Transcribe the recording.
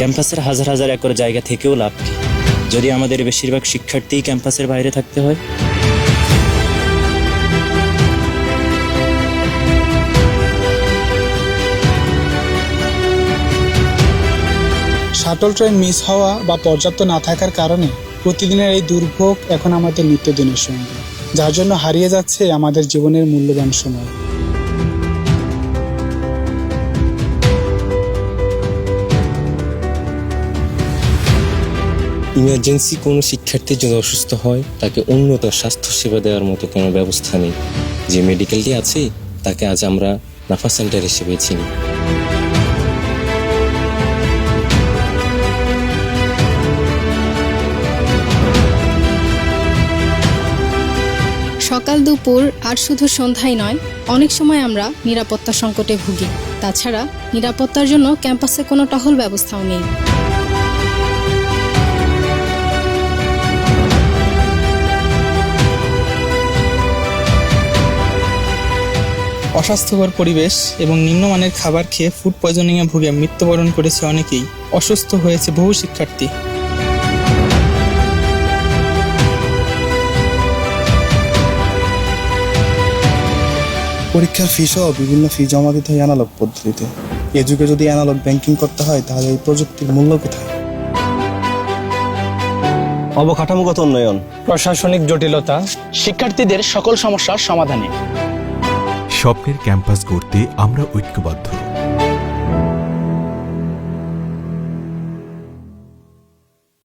ক্যাম্পাসের হাজার হাজার একর জায়গা থেকেও লাভ কি যদি আমাদের বেশিরভাগ শিক্ষার্থী ক্যাম্পাসের বাইরে থাকতে হয়? শাটল ট্রেন মিস হওয়া বা পর্যাপ্ত না থাকার কারণে প্রতিদিনের এই দুর্ভোগ এখন আমাদের নিত্যদিনের সঙ্গে, যার জন্য হারিয়ে যাচ্ছে আমাদের জীবনের মূল্যবান সময়। ইমার্জেন্সি কোনো শিক্ষার্থী যদি অসুস্থ হয় তাকে উন্নত স্বাস্থ্যসেবা দেওয়ার মতো কোনো ব্যবস্থা নেই। যে মেডিকেলটি আছে তাকে আজ আমরা নাফা সেন্টার হিসেবে চিনি। সকাল দুপুর আর শুধু সন্ধ্যায় নয়, অনেক সময় আমরা নিরাপত্তা সংকটে ভুগি। তাছাড়া নিরাপত্তার জন্য ক্যাম্পাসে কোনো টহল ব্যবস্থাও নেই। অস্বাস্থ্যকর পরিবেশ এবং নিম্নমানের খাবার খেয়ে ফুড পয়জনিংয়ে ভুগে মৃত্যুবরণ করেছে অনেকেই, অসুস্থ হয়েছে বহু শিক্ষার্থী। পরীক্ষার ফি সহ বিভিন্ন ফি জমা দিতে হয় অ্যানালগ পদ্ধতিতে। এ যুগে যদি অ্যানালগ ব্যাংকিং করতে হয় তাহলে এই প্রযুক্তির মূল্য কোথায়? অবকাঠামোগত উন্নয়ন, প্রশাসনিক জটিলতা, শিক্ষার্থীদের সকল সমস্যার সমাধানে। স্বপ্নের ক্যাম্পাস গড়তে আমরা ঐক্যবদ্ধ।